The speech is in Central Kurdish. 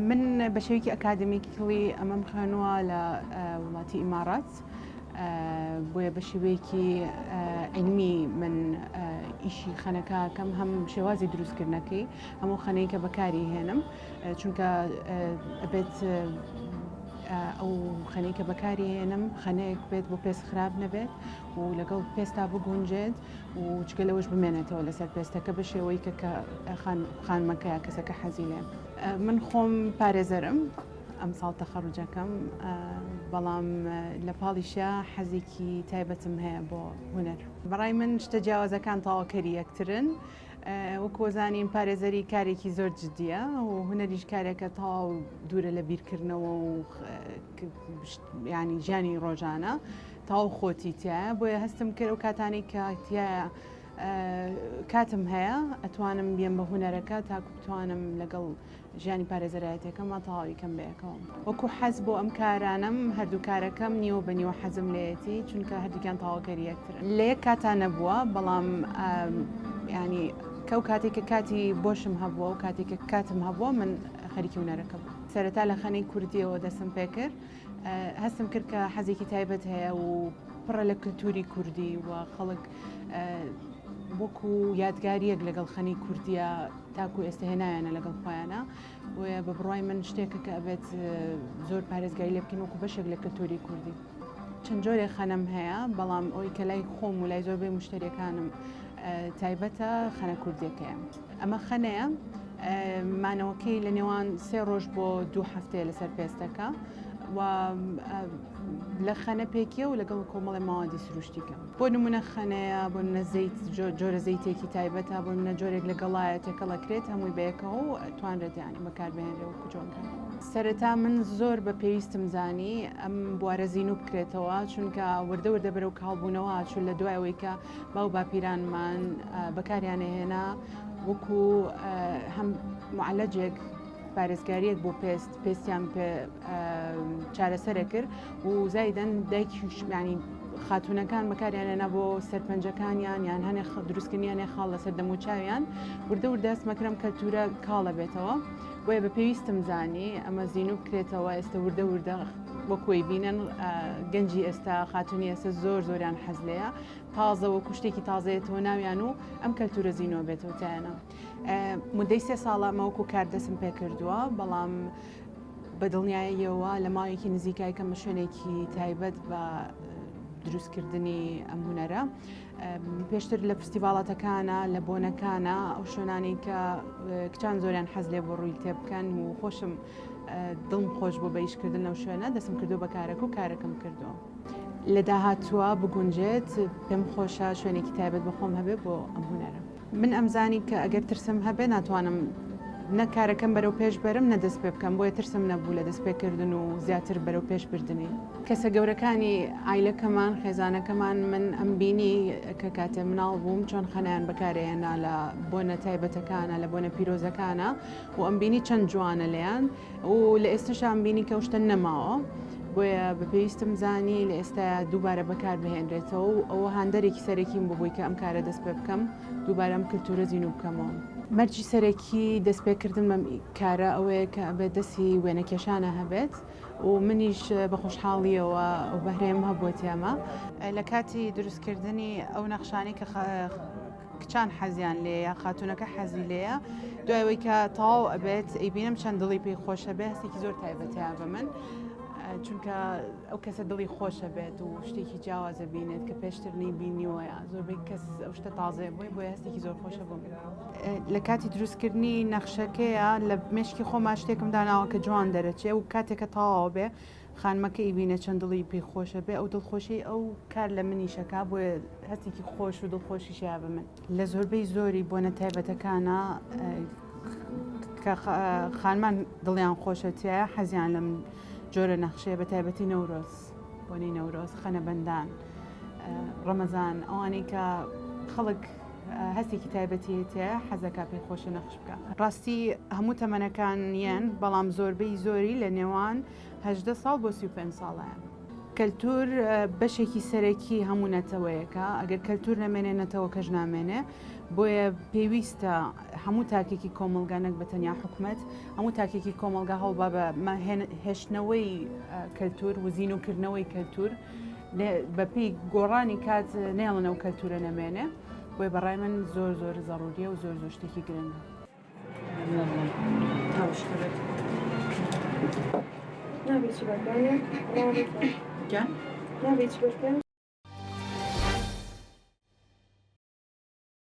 من بەشێوەیەکی ئەکادمیکلی ئەمەم خوێنووە لە وڵاتی ئیمارات بۆیە بە شێوەیەکی علمی من ئیشی خەنەکەکەم هەم شێوازی دروستکردنەکەی هەموو خەنەی کە بەکاری هێنم چونکە ئەبێت ئەو خەنەی کە بەکاری هێنم خەنەیەک بێت بۆ پێست خراپ نەبێت و لەگەڵ پێستا بگونجێت و چگە لەوەش بمێنێتەوە لەسەر پێستەکە بە شێوەی کە خانمەکەیە کەسەکە حەزی لێ. من خۆم پارێزەرم ئەم ساڵ تەخەڕوجەکەم بەڵام لە پاڵیشە حەزێکی تایبەتم هەیە بۆ هونەر. بەڕای من شتە جیاوازەکان تەواوکەری یەکترن وەکو زانین پارێزەری کارێکی زۆر جددیە و هونەریش کارێکە تەواو دوورە لە بیرکردنەوە و ینی ژیانی ڕۆژانە تەواو خۆتی تایە بۆیە هەستم کرد و کاتانی کە تایە کاتم هەیە ئەتوانم بێم بە هونەرەکە تاکو بتوانم لەگەڵ ژیانی پارێزەرایەتەکەمە تەواویکەم بەیەکەوە. وەکو حەز بۆ ئەم کارانم هەردوو کارەکەم نیوە بە نیوە حەزم لێتی چونکە هەردووکیان تەواوکەری یەکترن. لە یەک کاتان نەبووە بەڵام ینی کەو کاتێککە کاتی بۆشم هەبووە و کاتێککە کاتم هەبووە من خەریکی هونەرەکە بوو. سەرەتا لە خەنەی کوردیەوە دەستم پێ کرد هەستم کرد کە حەزێکی تایبەت هەیە و پڕە لە کللتوری کوردی و خەڵک وەکو یادگاریەک لەگەڵ خەنی کوردیە تاکو ئێستا هێنایانە لەگەڵ خۆیانە وە بە بڕای من شتێکە کە ئەبێت زۆر پارێزگاری لێ بکەین وەکو بەشێک لە کللتوری کوردی. چەند جۆرێک خەنەم هەیە بەڵام ئەوی کە لای خۆم و لای زۆربەی مشتریەکانم تایبەتە خەنە کوردیەکەیە. ئەمە خەنەیە مانەوەکەی لە نێوان 3 ڕۆژ بۆ 2 هەفتەیە لەسەر پێستەکە و لە خەنە پێکیە و لەگەڵ کۆمەڵی ماوەدی سروشتیکە. بۆ نمونە خەنەیە بۆ نەزەیت جۆرە زەیتێکی تایبەتە بۆ منە جۆرێک لە گەڵایە تێکەڵەکرێت هەمووی بەیەکەوە و توانرێتیانی بەکاربهێنرێ و کوجۆنکە. سەرەتا من زۆر بە پێویستم زانی ئەم بوارە زیینوو بکرێتەوە چونکە وردە وردە بەرەو کاڵبوونەوە چون لە دوایەوەی کە باو باپیرانمان بەکاریانە هێنا وەکو هەم معالەجێک پارێزگاریەک بۆ پێستیان چارەسەرە کرد و زایدەن دایکیانی خاتونەکان بەکاریانێنا بۆ سەرپەنجەکانیان یان هەنێ دروستکردنیانێ خاڵ لەسەر دەموچاویان وردە وردە سمەکرم کەلتورە کاڵە بێتەوە بۆیە بە پێویستم زانی ئەمە زیینوو بکرێتەوە ئێستا وردە وردە بۆ کۆی بینن گەنجی ئێستا خاتونی ئێستا زۆریان حەز لەیە تازەوە کوشتێکی تازەیەتەوە ناویان و ئەم کەلتورە زیینەوە بێتەوە تایانە. مدەی 3 ساڵەمەوەکو کاردەسم پێ کردووە بەڵام بە دڵنیاییەوە لە ماوەیەکی نزیکای کەمە شوێنێکی تایبەت بە دروستکردنی ئەم هونەرە پێشتر لە فستیڤالەتەکانە لە بۆنەکانە ئەو شوێنانی کە کچان زۆریان حەز لێ بۆ ڕووی تێبکەن و خۆشم دڵم خۆش بۆ بەیشکردن لەو شوێنە دەستم کردو بە کارێک و کارەکەم کردووە. لە داهاتووە بگونجێت پێم خۆشە شوێنێکی تایبەت بە خۆم هەبێت بۆ ئەم هونەرە. من ئەمزانی کە ئەگەر ترسم هەبێ ناتوانم نە کارەکەم بەرەو پێش بەرم نە دەست پێ بکەم بۆیە ترسم نەبوو لە دەست پێکردن و زیاتر بەرەو پێش بردننی. کەسە گەورەکانی ئایلەکەمان خێزانەکەمان من ئەم بینی کە کاتێ مناڵ بووم چۆن خەنیان بەکارێنا لە بۆنە تایبەتەکانە لە بۆنە پیرۆزەکانە و ئەم بینی چەند جوانە لەیان و لە ئێستاشان بینی کە شتە نەماوە بۆیە بە پێویستم زانی لە ئێستا دووبارە بەکار بهێنرێتەوە و ئەوە هاندەرێکی سەرەکیم ببووی کە ئەم کارە دەست پێ بکەم دووبارە ئەم کللتورە زیینوو بکەمەوە. مەرجی سەرەکی دەست پێکردن بەم کارە ئەوەیە کە ئەبێت دەستی وێنەکێشانە هەبێت و منیش بە خۆشحاڵیەوە و بەهرێم هەبووە تێمە لە کاتی دروستکردنی ئەو نەخشانی کە کچان حەزیان لێیە خاتونەکە حەزی لێیە دوایەوەی کە تەواو ئەبێت ئەیبینم چەند دڵی پێی خۆشە بێ هەستێکی زۆر تایبەتەیە بە من چونکە ئەو کەسە دڵی خۆشە بێت و شتێکی جیاوازە بینێت کە پێشتر نەیبینیوەیە زۆربەی کەس ئەو شتە تازەیە بۆی بۆیە هەستێکی زۆر خۆشە بۆ من. لە کاتی دروستکردنی نەخشەکەیە لە مشکی خۆما شتێکم داناوە کە جوان دەرەچێ و کاتێکە تەواو بێ خانمەکە ئیبینە چەند دڵی پێی خۆشە بێ ئەو دڵخۆشی ئەو کار لە منیشەکە بۆیە هەستێکی خۆش و دڵخۆشیشیا بە من. لە زۆربەی زۆری بۆنە تایبەتەکانە کە خانمان دڵیان خۆشەتیایە حەزیان لەم جۆرە نەخشەیە بە تایبەتی نەورۆز بۆنی نەورۆز خەنەبەندان ڕەمەزان ئەوانەی کە خەڵک هەستێکی تایبەتیەتەیە حەزەکە پێی خۆشە نەخش بکە. ڕاستی هەموو تەمەنەکان یەن بەڵام زۆربەی زۆری لە نێوان 18 ساڵ بۆ 35 ساڵیان. کەلتور بەشێکی سەرەکی هەموو نەتەوەیەکە ئەگەر کەلتور نامێنێ نەتەوە کەژ نامێنێ بۆیە پێویستە هەموو تاکێکی کۆمەلگا نەک بە تەنیا حکوومەت هەموو تاکێکی کۆمەلگا هەڵبا بە هێشتنەوەی کەلتور وزینوکردنەوەی کەلتور بەپی گۆڕانی کات نێڵن ئەو کەلتورە نەمێنێ بۆی بەڕای من زۆر زۆر زەڕوریە و زۆر زۆر شتێکی گرنگە. نابێت چی بەکارێ؟ گیان؟ نابێت چی بەکار؟